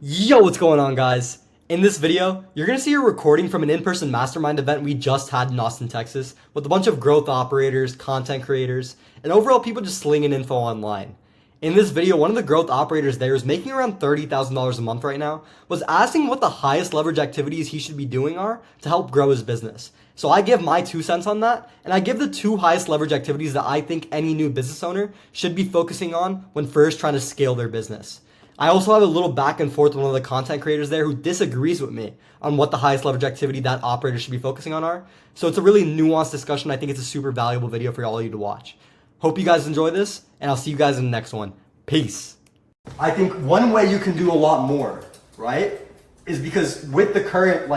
Yo, what's going on, guys? In this video, you're going to see a recording from an in-person mastermind event we just had in Austin, Texas, with a bunch of growth operators, content creators, and overall people just slinging info online. In this video, one of the growth operators there is making around $30,000 a month right now, was asking what the highest leverage activities he should be doing are to help grow his business. So I give my 2 cents on that, and I give the 2 highest leverage activities that I think any new business owner should be focusing on when first trying to scale their business. I also have a little back and forth with one of the content creators there who disagrees with me on what the highest leverage activity that operator should be focusing on are. So it's a really nuanced discussion. I think it's a super valuable video for all of you to watch. Hope you guys enjoy this, and I'll see you guys in the next one. Peace. I think one way you can do a lot more, right, is because with the current,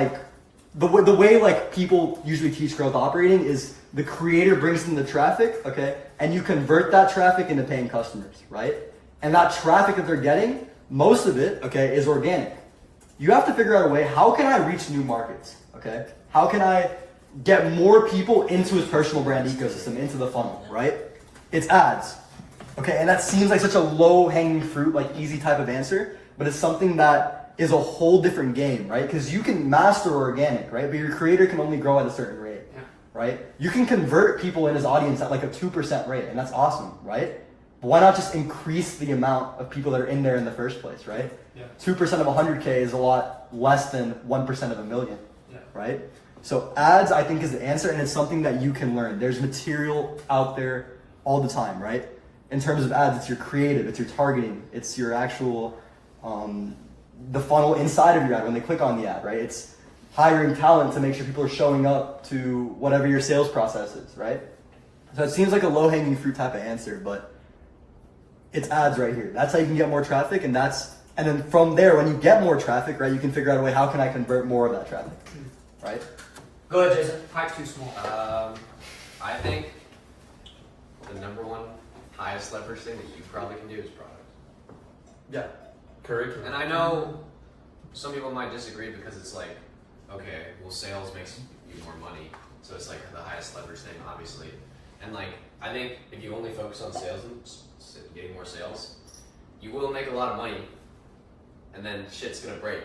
the way people usually teach growth operating is the creator brings in the traffic, okay, and you convert that traffic into paying customers, right? And that traffic that they're getting, most of it, okay, is organic. You have to figure out a way, how can I reach new markets, okay? How can I get more people into his personal brand ecosystem, into the funnel, right? It's ads, okay? And that seems like such a low-hanging fruit, like easy type of answer, but it's something that is a whole different game, right? Because you can master organic, right? But your creator can only grow at a certain rate, right? You can convert people in his audience at like a 2% rate, and that's awesome, right? But why not just increase the amount of people that are in there in the first place, right? Yeah. 2% of 100K is a lot less than 1% of a million, right? So ads, I think, is the answer, and it's something that you can learn. There's material out there all the time, right? In terms of ads, it's your creative, it's your targeting, it's your actual, the funnel inside of your ad when they click on the ad, right? It's hiring talent to make sure people are showing up to whatever your sales process is, right? So it seems like a low-hanging fruit type of answer, but it's ads right here. That's how you can get more traffic, and then from there, when you get more traffic, right, you can figure out a way, how can I convert more of that traffic, right? Go ahead, Jason. Pipe too small. I think the number one highest leverage thing that you probably can do is product. Yeah. Curriculum. And I know some people might disagree because it's like, okay, well, sales makes you more money, so it's like the highest leverage thing, obviously. And like, I think if you only focus on sales and getting more sales, you will make a lot of money, and then shit's gonna break.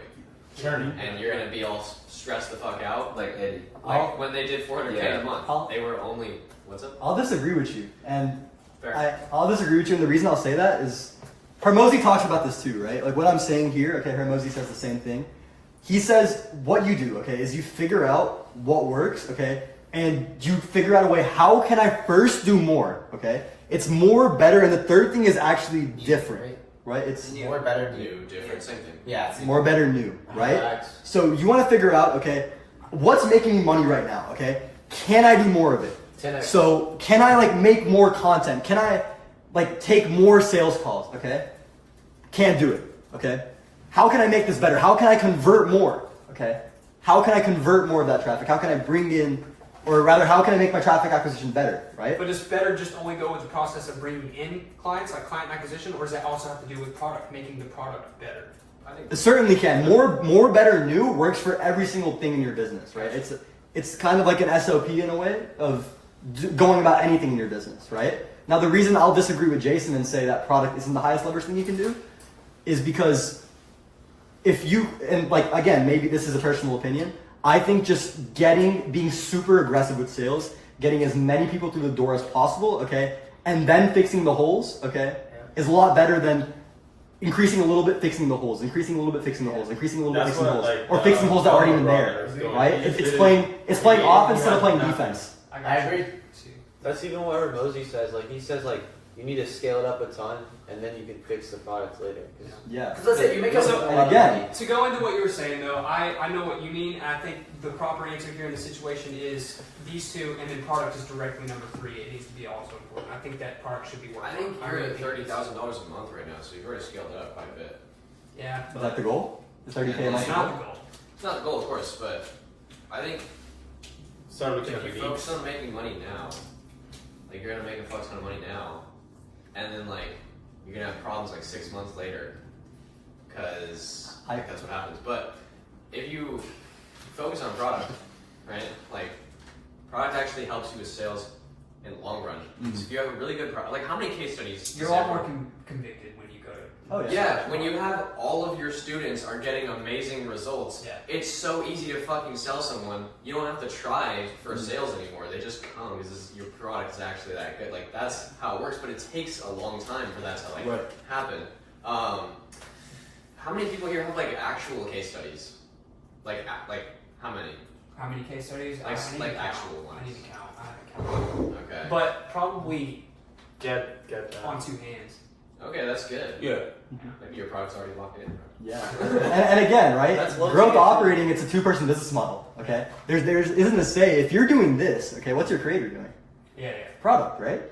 Churning. And you're gonna be all stressed the fuck out. Like Eddie. Like when they did 400K a month, they were only, what's up? I'll disagree with you, and Fair. I'll disagree with you, and the reason I'll say that is, Hermosi talks about this too, right? Like what I'm saying here, okay, Hermosi says the same thing. He says what you do, okay, is you figure out what works, okay, and you figure out a way, how can I first do more, okay? It's more, better, and the third thing is actually different, right? It's more, better, New, different, same thing. Yeah. It's more, better, new, right? So you want to figure out, okay, what's making me money right now, okay? Can I do more of it? 10x. So can I like make more content? Can I like take more sales calls, okay? Can't do it, okay? How can I make this better? How can I convert more, okay? How can I convert more of that traffic? How can I bring in, or rather, how can I make my traffic acquisition better, right? But does better just only go with the process of bringing in clients, like client acquisition, or does that also have to do with product, making the product better? I think It certainly can. More, better, new works for every single thing in your business, right? It's kind of like an SOP in a way of going about anything in your business, right? Now, the reason I'll disagree with Jason and say that product isn't the highest leverage thing you can do is because if you, and like, again, maybe this is a personal opinion, I think just being super aggressive with sales, getting as many people through the door as possible, okay, and then fixing the holes, okay, is a lot better than increasing a little bit, fixing the holes, increasing a little bit, fixing the holes, increasing a little bit, fixing the holes, or fixing holes that aren't even there, right? It's playing offense instead of playing defense. I agree. That's even what Hermosi says. Like he says, like you need to scale it up a ton, and then you can fix the products later. Yeah. Because let's say you make and again, to go into what you were saying though, I know what you mean, and I think the proper answer here in the situation is these two, and then product is directly number 3. It needs to be also important. I think that product should be worked I think on. you're at $30,000 a month right now, so you've already scaled it up quite a bit. Yeah. is that the goal? The 30K a month It's goal? not the goal. It's not the goal, of course, but I think if you focus on making money now, like you're gonna make a fuck ton of money now, and then like you're gonna have problems like 6 months later, because like, that's what happens. But if you focus on product, right? Like product actually helps you with sales in the long run. Because if you have a really good product, like how many case studies? You're a lot more convicted when you go to. Oh yeah. Yeah, when you have all of your students are getting amazing results, Yeah. it's so easy to fucking sell someone. You don't have to try for sales anymore. They just come because your product is actually that good. Like that's how it works, but it takes a long time for that to like happen. How many people here have like actual case studies? Like how many? How many case studies? Like- I need like to count. actual ones. I need to count. I haven't counted. Okay. But probably Get that. on 2 hands. Okay, that's good. Yeah. Maybe your product's already locked in. Yeah. and again, right? That's low Growth key. operating, it's a 2-person business model. Okay. There's isn't to say if you're doing this. Okay, what's your creator doing? Yeah. Product, right?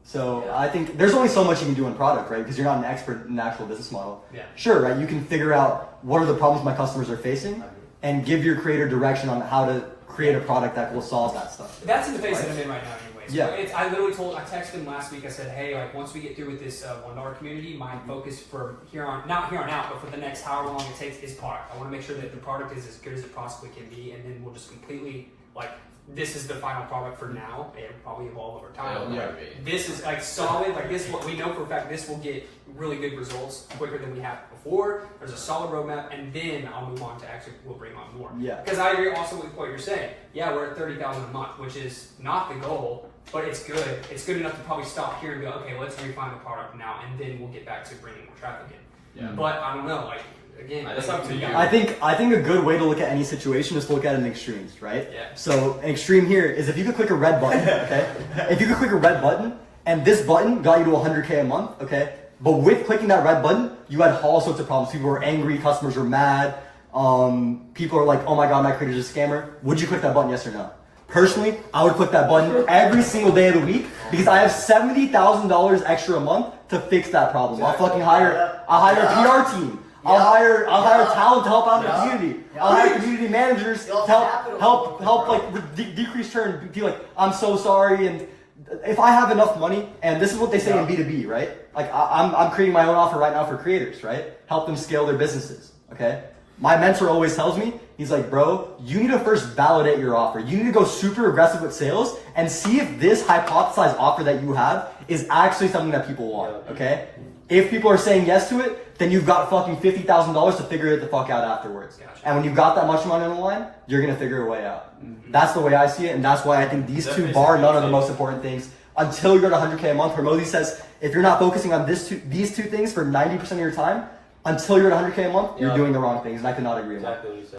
So I think there's only so much you can do in product, right? Because you're not an expert in the actual business model. Yeah. Sure, right? You can figure out what are the problems my customers are facing, and give your creator direction on how to create a product that will solve that stuff. That's in the phase that I'm in right now, anyways. Yeah. I literally I texted him last week. I said, hey, like once we get through with this $1 community, my focus for not here on out, but for the next however long it takes is product. I want to make sure that the product is as good as it possibly can be, and then we'll just completely like this is the final product for now. It'll probably evolve over time. It'll never be. This is like solid. Like this, what we know for a fact, this will get really good results quicker than we have before. There's a solid roadmap, and then I'll move on to actually we'll bring on more. Yeah. Because I agree also with what you're saying. Yeah, we're at 30,000 a month, which is not the goal, but it's good. It's good enough to probably stop here and go, okay, let's refine the product now, and then we'll get back to bringing more traffic in. Yeah. But I don't know. Like again, That's up to you. I think a good way to look at any situation is to look at it in extremes, right? Yeah. So an extreme here is if you could click a red button, okay? If you could click a red button and this button got you to 100K a month, okay? But with clicking that red button, you had all sorts of problems. People were angry, customers were mad. People are like, oh my god, my creator's a scammer. Would you click that button, yes or no? Personally, I would click that button every single day of the week because I have $70,000 extra a month to fix that problem. I'll fucking hire a PR team. I'll hire talent to help out in the community. I'll hire community managers to help like decrease churn. Be like, I'm so sorry, and if I have enough money, and this is what they say in B2B, right? Like I'm creating my own offer right now for creators, right? Help them scale their businesses. Okay. My mentor always tells me, he's like, bro, you need to first validate your offer. You need to go super aggressive with sales and see if this hypothesized offer that you have is actually something that people want. Okay. If people are saying yes to it, then you've got fucking $50,000 to figure it the fuck out afterwards. Gotcha. And when you've got that much money on the line, you're gonna figure a way out. That's the way I see it, and that's why I think these two, bar none, are the most important things. Until you're at 100K a month, Hermosi says, if you're not focusing on these two things for 90% of your time, until you're at 100K a month, you're doing the wrong things, and I could not agree more. Exactly what you said.